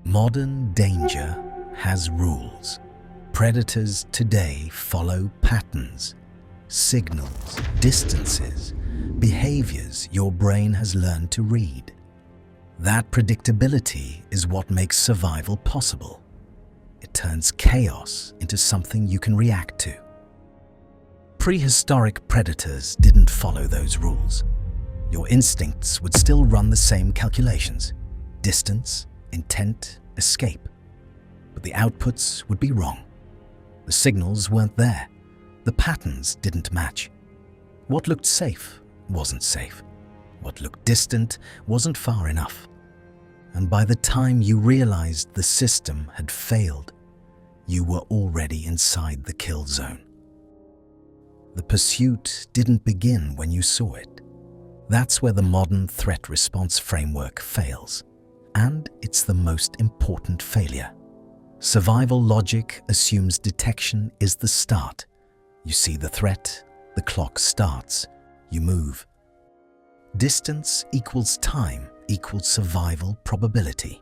Modern danger has rules. Predators today follow patterns, signals, distances, behaviors your brain has learned to read. That predictability is what makes survival possible. It turns chaos into something you can react to. Prehistoric predators didn't follow those rules. Your instincts would still run the same calculations: distance, intent, escape. But the outputs would be wrong. The signals weren't there. The patterns didn't match. What looked safe wasn't safe. What looked distant wasn't far enough. And by the time you realized the system had failed, you were already inside the kill zone. The pursuit didn't begin when you saw it. That's where the modern threat response framework fails. And it's the most important failure. Survival logic assumes detection is the start. You see the threat, the clock starts, you move. Distance equals time equals survival probability.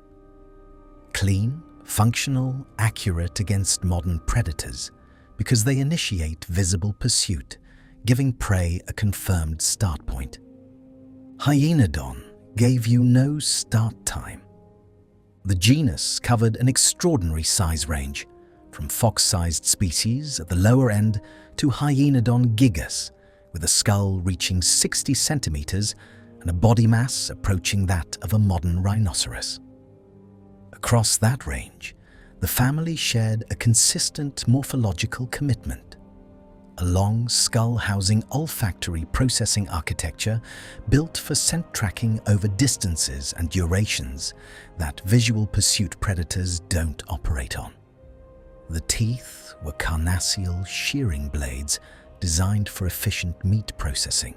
Clean, functional, accurate against modern predators because they initiate visible pursuit, giving prey a confirmed start point. Hyenodon gave you no start time. The genus covered an extraordinary size range, from fox-sized species at the lower end to Hyenodon gigas, with a skull reaching 60 centimeters and a body mass approaching that of a modern rhinoceros. Across that range, the family shared a consistent morphological commitment. A long skull housing olfactory processing architecture built for scent tracking over distances and durations that visual pursuit predators don't operate on. The teeth were carnassial shearing blades designed for efficient meat processing,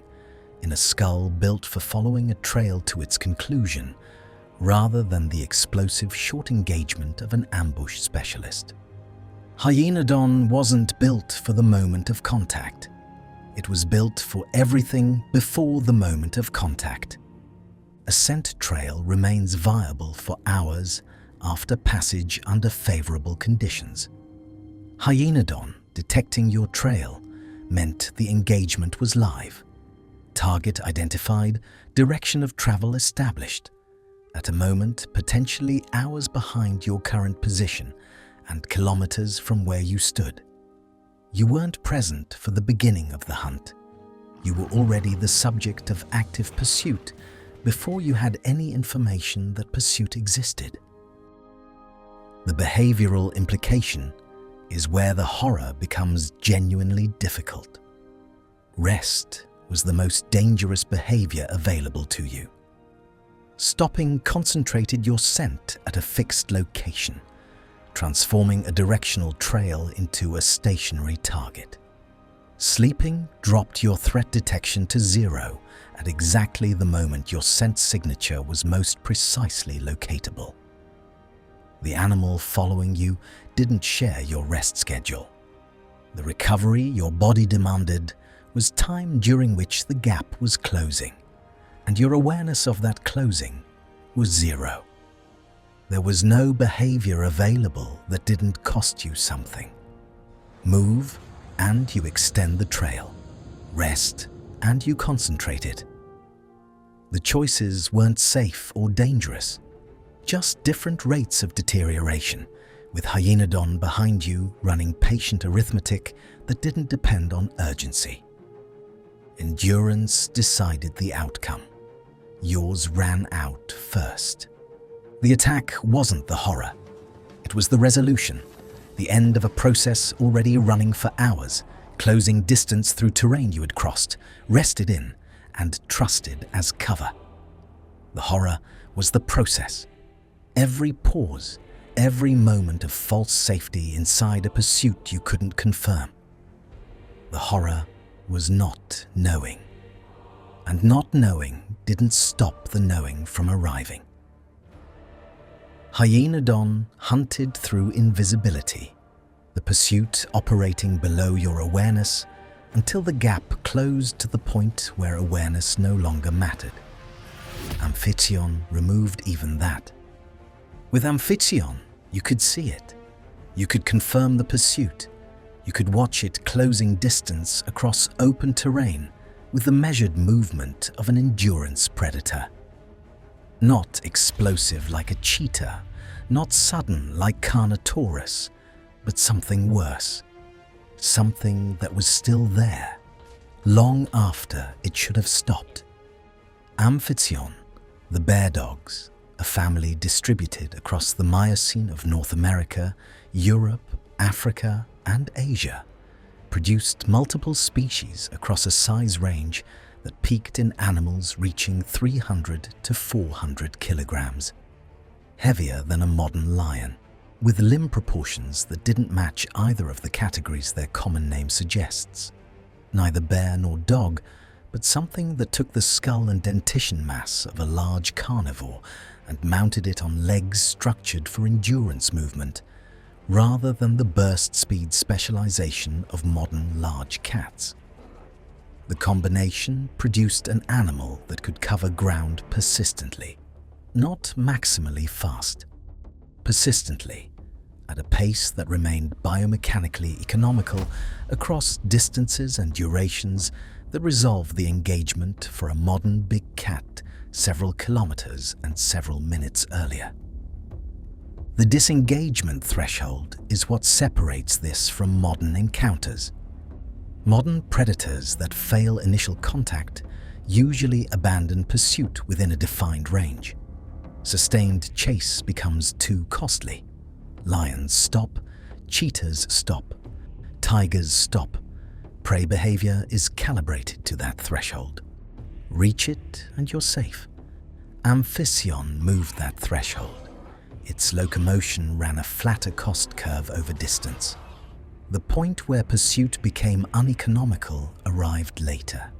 in a skull built for following a trail to its conclusion, rather than the explosive short engagement of an ambush specialist. Hyenodon wasn't built for the moment of contact. It was built for everything before the moment of contact. A scent trail remains viable for hours after passage under favorable conditions. Hyenodon detecting your trail meant the engagement was live. Target identified, direction of travel established, at a moment potentially hours behind your current position and kilometers from where you stood. You weren't present for the beginning of the hunt. You were already the subject of active pursuit before you had any information that pursuit existed. The behavioral implication is where the horror becomes genuinely difficult. Rest was the most dangerous behavior available to you. Stopping concentrated your scent at a fixed location, transforming a directional trail into a stationary target. Sleeping dropped your threat detection to zero at exactly the moment your scent signature was most precisely locatable. The animal following you didn't share your rest schedule. The recovery your body demanded was time during which the gap was closing, and your awareness of that closing was zero. There was no behavior available that didn't cost you something. Move, and you extend the trail. Rest, and you concentrate it. The choices weren't safe or dangerous, just different rates of deterioration, with Hyenodon behind you running patient arithmetic that didn't depend on urgency. Endurance decided the outcome. Yours ran out first. The attack wasn't the horror. It was the resolution, the end of a process already running for hours, closing distance through terrain you had crossed, rested in, and trusted as cover. The horror was the process. Every pause, every moment of false safety inside a pursuit you couldn't confirm. The horror was not knowing. And not knowing didn't stop the knowing from arriving. Hyenodon hunted through invisibility, the pursuit operating below your awareness until the gap closed to the point where awareness no longer mattered. Amphitryon removed even that. With Amphitryon, you could see it. You could confirm the pursuit. You could watch it closing distance across open terrain with the measured movement of an endurance predator. Not explosive like a cheetah, not sudden like Carnotaurus, but something worse. Something that was still there, long after it should have stopped. Amphitryon, the bear dogs, a family distributed across the Miocene of North America, Europe, Africa, and Asia, produced multiple species across a size range that peaked in animals reaching 300 to 400 kilograms, heavier than a modern lion, with limb proportions that didn't match either of the categories their common name suggests. Neither bear nor dog, but something that took the skull and dentition mass of a large carnivore and mounted it on legs structured for endurance movement, rather than the burst speed specialization of modern large cats. The combination produced an animal that could cover ground persistently, not maximally fast, persistently, at a pace that remained biomechanically economical across distances and durations that resolved the engagement for a modern big cat several kilometers and several minutes earlier. The disengagement threshold is what separates this from modern encounters. Modern predators that fail initial contact usually abandon pursuit within a defined range. Sustained chase becomes too costly. Lions stop, cheetahs stop, tigers stop. Prey behavior is calibrated to that threshold. Reach it and you're safe. Amphitryon moved that threshold. Its locomotion ran a flatter cost curve over distance. The point where pursuit became uneconomical arrived later.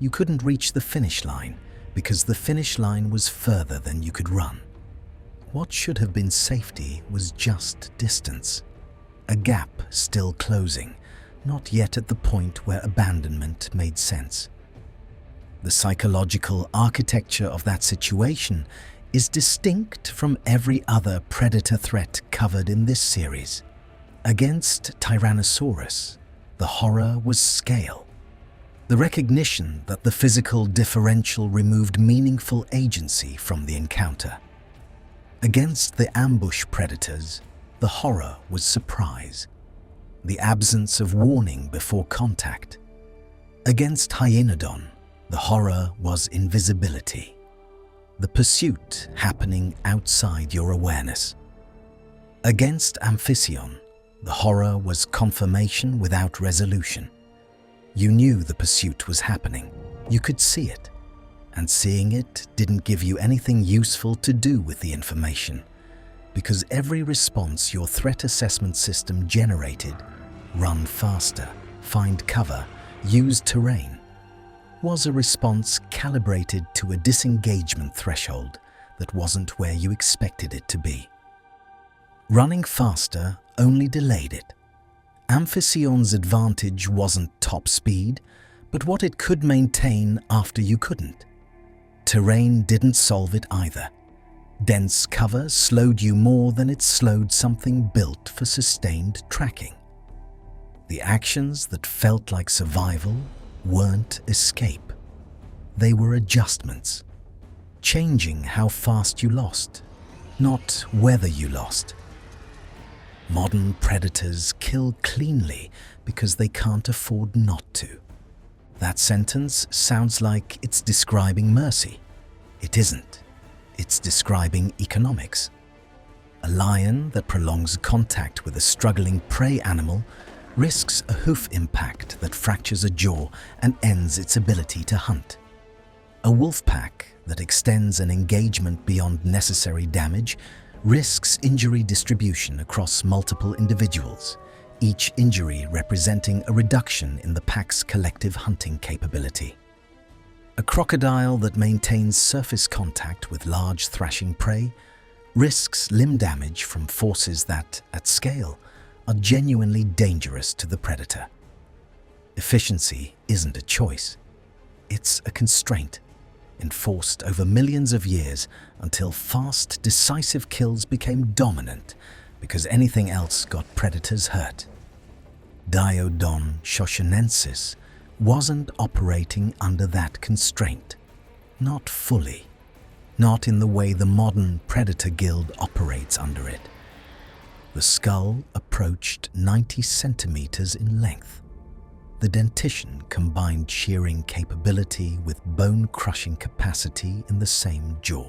You couldn't reach the finish line because the finish line was further than you could run. What should have been safety was just distance. A gap still closing, not yet at the point where abandonment made sense. The psychological architecture of that situation is distinct from every other predator threat covered in this series. Against Tyrannosaurus, the horror was scale. The recognition that the physical differential removed meaningful agency from the encounter. Against the ambush predators, the horror was surprise, the absence of warning before contact. Against Hyenodon, the horror was invisibility, the pursuit happening outside your awareness. Against Amphitryon, the horror was confirmation without resolution. You knew the pursuit was happening. You could see it. And seeing it didn't give you anything useful to do with the information, because every response your threat assessment system generated, run faster, find cover, use terrain, was a response calibrated to a disengagement threshold that wasn't where you expected it to be. Running faster only delayed it. Amphitryon's advantage wasn't top speed, but what it could maintain after you couldn't. Terrain didn't solve it either. Dense cover slowed you more than it slowed something built for sustained tracking. The actions that felt like survival weren't escape. They were adjustments, changing how fast you lost, not whether you lost. Modern predators kill cleanly because they can't afford not to. That sentence sounds like it's describing mercy. It isn't. It's describing economics. A lion that prolongs contact with a struggling prey animal risks a hoof impact that fractures a jaw and ends its ability to hunt. A wolf pack that extends an engagement beyond necessary damage risks injury distribution across multiple individuals, each injury representing a reduction in the pack's collective hunting capability. A crocodile that maintains surface contact with large thrashing prey risks limb damage from forces that, at scale, are genuinely dangerous to the predator. Efficiency isn't a choice, it's a constraint. enforced over millions of years until fast, decisive kills became dominant because anything else got predators hurt. Diodon shoshonensis wasn't operating under that constraint. Not fully. Not in the way the modern predator guild operates under it. The skull approached 90 centimeters in length. The dentition combined shearing capability with bone-crushing capacity in the same jaw.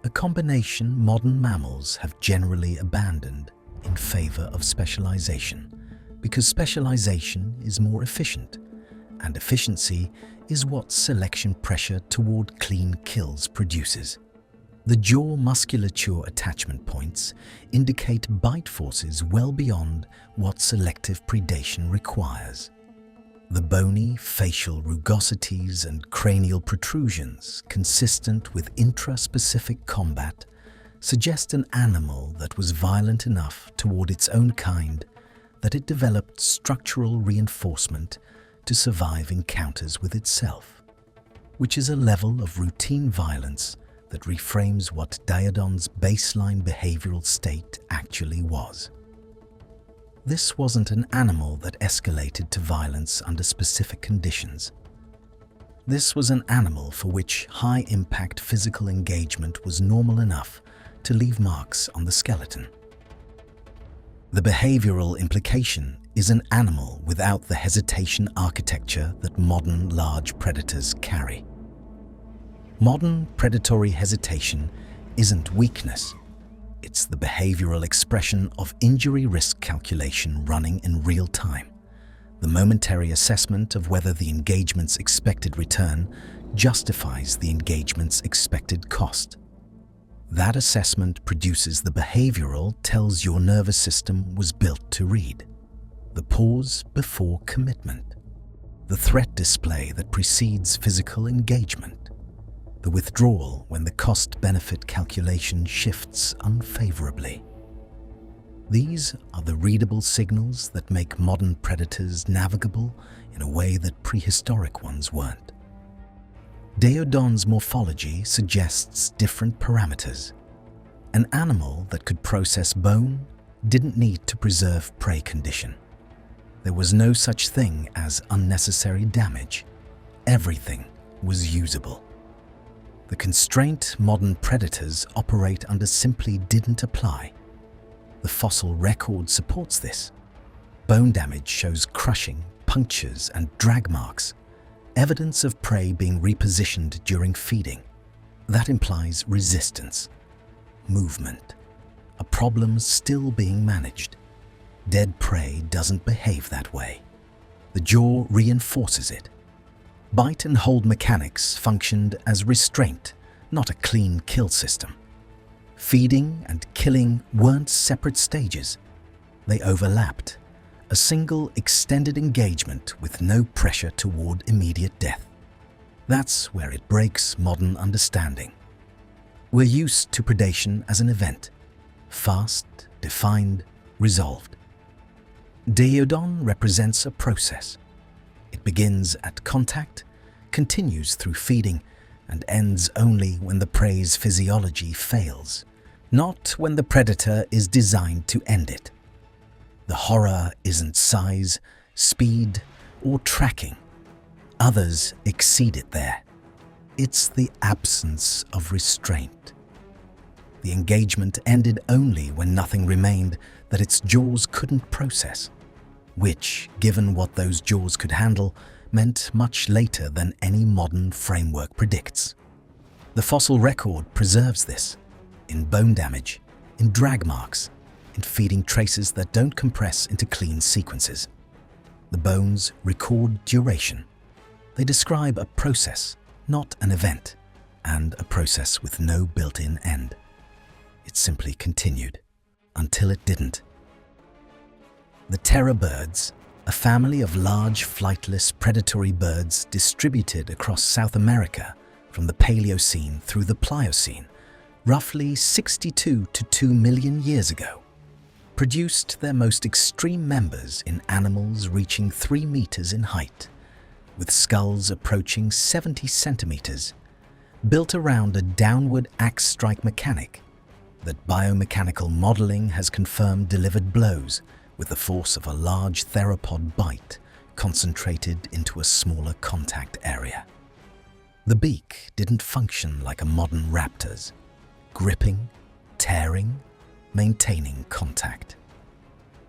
A combination modern mammals have generally abandoned in favor of specialization, because specialization is more efficient, and efficiency is what selection pressure toward clean kills produces. The jaw musculature attachment points indicate bite forces well beyond what selective predation requires. The bony facial rugosities and cranial protrusions consistent with intraspecific combat suggest an animal that was violent enough toward its own kind that it developed structural reinforcement to survive encounters with itself, which is a level of routine violence that reframes what Diodon's baseline behavioral state actually was. This wasn't an animal that escalated to violence under specific conditions. This was an animal for which high-impact physical engagement was normal enough to leave marks on the skeleton. The behavioral implication is an animal without the hesitation architecture that modern large predators carry. Modern predatory hesitation isn't weakness. It's the behavioral expression of injury risk calculation running in real time, the momentary assessment of whether the engagement's expected return justifies the engagement's expected cost. That assessment produces the behavioral tells your nervous system was built to read. The pause before commitment. The threat display that precedes physical engagement. The withdrawal when the cost-benefit calculation shifts unfavorably. These are the readable signals that make modern predators navigable in a way that prehistoric ones weren't. Diodon's morphology suggests different parameters. An animal that could process bone didn't need to preserve prey condition. There was no such thing as unnecessary damage. Everything was usable. The constraint modern predators operate under simply didn't apply. The fossil record supports this. Bone damage shows crushing, punctures, and drag marks, evidence of prey being repositioned during feeding. That implies resistance, movement, a problem still being managed. Dead prey doesn't behave that way. The jaw reinforces it. Bite and hold mechanics functioned as restraint, not a clean kill system. Feeding and killing weren't separate stages. They overlapped, a single extended engagement with no pressure toward immediate death. That's where it breaks modern understanding. We're used to predation as an event, fast, defined, resolved. Diodon represents a process. It begins at contact, continues through feeding, and ends only when the prey's physiology fails, not when the predator is designed to end it. The horror isn't size, speed, or tracking. Others exceed it there. It's the absence of restraint. The engagement ended only when nothing remained that its jaws couldn't process, which, given what those jaws could handle, meant much later than any modern framework predicts. The fossil record preserves this, in bone damage, in drag marks, in feeding traces that don't compress into clean sequences. The bones record duration. They describe a process, not an event, and a process with no built-in end. It simply continued, until it didn't. The terror birds, a family of large flightless predatory birds distributed across South America from the Paleocene through the Pliocene, roughly 62 to 2 million years ago, produced their most extreme members in animals reaching 3 meters in height, with skulls approaching 70 centimeters built around a downward axe strike mechanic that biomechanical modeling has confirmed delivered blows with the force of a large theropod bite concentrated into a smaller contact area. The beak didn't function like a modern raptor's, gripping, tearing, maintaining contact.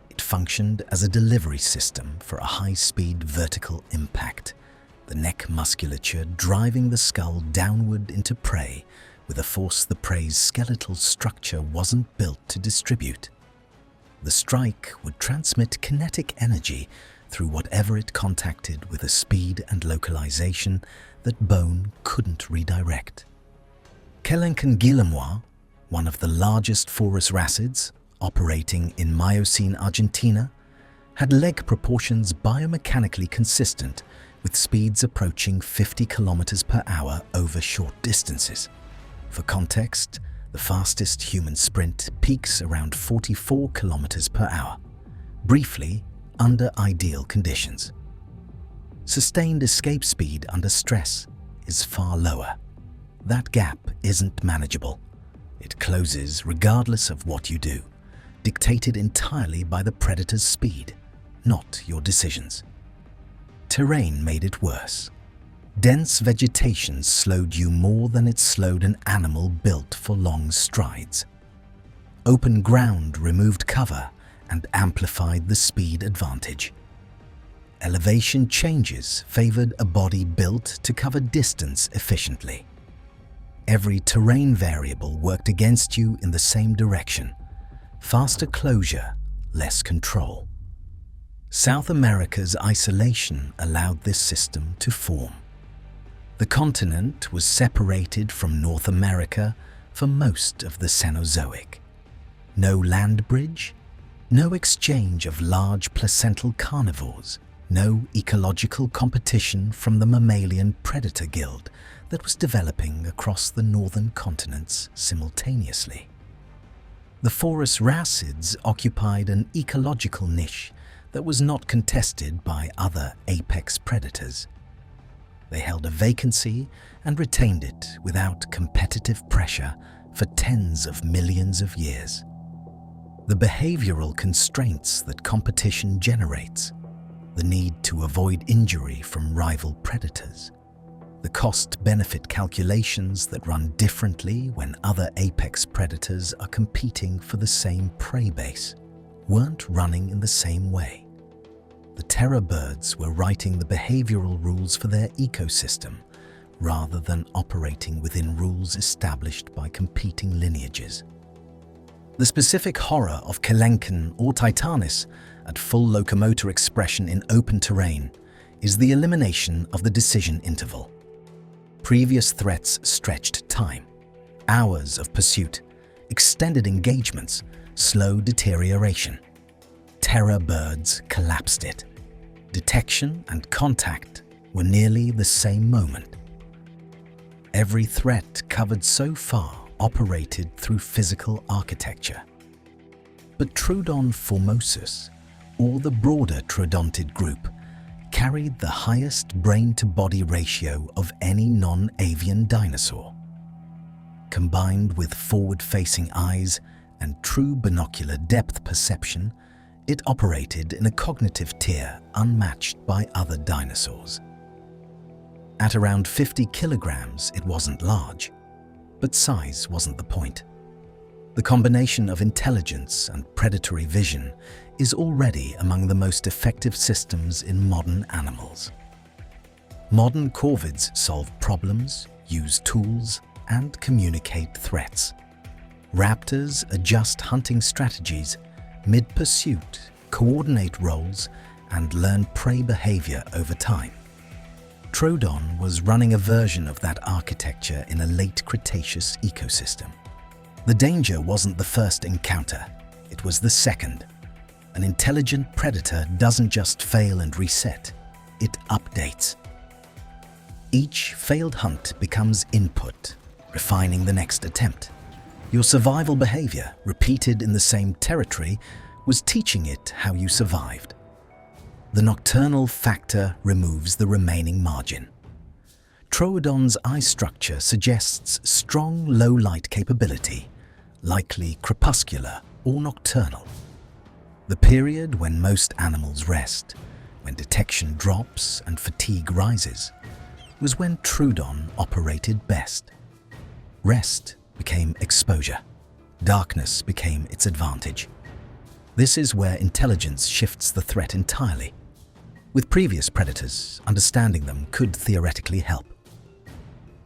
It functioned as a delivery system for a high-speed vertical impact, the neck musculature driving the skull downward into prey with a force the prey's skeletal structure wasn't built to distribute. The strike would transmit kinetic energy through whatever it contacted with a speed and localization that bone couldn't redirect. Kelenken-Guillemois, one of the largest Forus racids operating in Miocene Argentina, had leg proportions biomechanically consistent with speeds approaching 50 kilometers per hour over short distances. For context, the fastest human sprint peaks around 44 kilometers per hour, briefly under ideal conditions. Sustained escape speed under stress is far lower. That gap isn't manageable. It closes regardless of what you do, dictated entirely by the predator's speed, not your decisions. Terrain made it worse. Dense vegetation slowed you more than it slowed an animal built for long strides. Open ground removed cover and amplified the speed advantage. Elevation changes favored a body built to cover distance efficiently. Every terrain variable worked against you in the same direction. Faster closure, less control. South America's isolation allowed this system to form. The continent was separated from North America for most of the Cenozoic. No land bridge, no exchange of large placental carnivores, no ecological competition from the mammalian predator guild that was developing across the northern continents simultaneously. The Forus racids occupied an ecological niche that was not contested by other apex predators. They held a vacancy and retained it without competitive pressure for tens of millions of years. The behavioral constraints that competition generates, the need to avoid injury from rival predators, the cost-benefit calculations that run differently when other apex predators are competing for the same prey base, weren't running in the same way. The terror birds were writing the behavioral rules for their ecosystem rather than operating within rules established by competing lineages. The specific horror of Kelenken or Titanis at full locomotor expression in open terrain is the elimination of the decision interval. Previous threats stretched time, hours of pursuit, extended engagements, slow deterioration. Terror birds collapsed it. Detection and contact were nearly the same moment. Every threat covered so far operated through physical architecture. But Troodon formosus, or the broader troodontid group, carried the highest brain-to-body ratio of any non-avian dinosaur. Combined with forward-facing eyes and true binocular depth perception, it operated in a cognitive tier unmatched by other dinosaurs. At around 50 kilograms, it wasn't large, but size wasn't the point. The combination of intelligence and predatory vision is already among the most effective systems in modern animals. Modern corvids solve problems, use tools, and communicate threats. Raptors adjust hunting strategies mid-pursuit, coordinate roles, and learn prey behavior over time. Troodon was running a version of that architecture in a late Cretaceous ecosystem. The danger wasn't the first encounter, it was the second. An intelligent predator doesn't just fail and reset, it updates. Each failed hunt becomes input, refining the next attempt. Your survival behavior, repeated in the same territory, was teaching it how you survived. The nocturnal factor removes the remaining margin. Troodon's eye structure suggests strong low-light capability, likely crepuscular or nocturnal. The period when most animals rest, when detection drops and fatigue rises, was when Troodon operated best. Rest became exposure. Darkness became its advantage. This is where intelligence shifts the threat entirely. With previous predators, understanding them could theoretically help.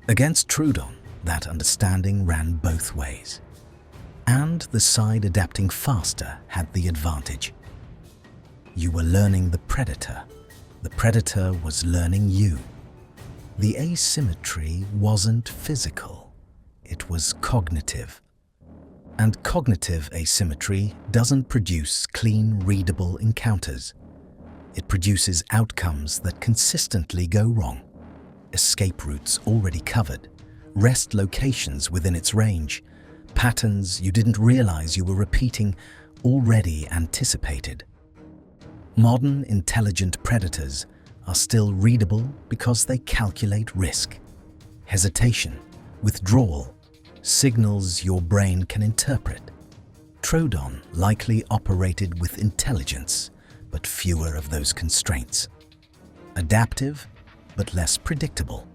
Against Troodon, that understanding ran both ways. And the side adapting faster had the advantage. You were learning the predator was learning you. The asymmetry wasn't physical, it was cognitive. And cognitive asymmetry doesn't produce clean, readable encounters. It produces outcomes that consistently go wrong. Escape routes already covered, rest locations within its range, patterns you didn't realize you were repeating, already anticipated. Modern intelligent predators are still readable because they calculate risk. Hesitation, withdrawal, signals your brain can interpret. Troodon likely operated with intelligence, but fewer of those constraints. Adaptive, but less predictable.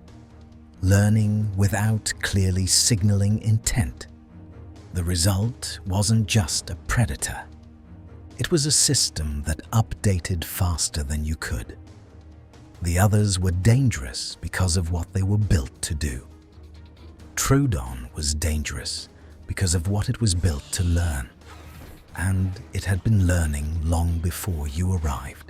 Learning without clearly signaling intent. The result wasn't just a predator. It was a system that updated faster than you could. The others were dangerous because of what they were built to do. Troodon was dangerous because of what it was built to learn, and it had been learning long before you arrived.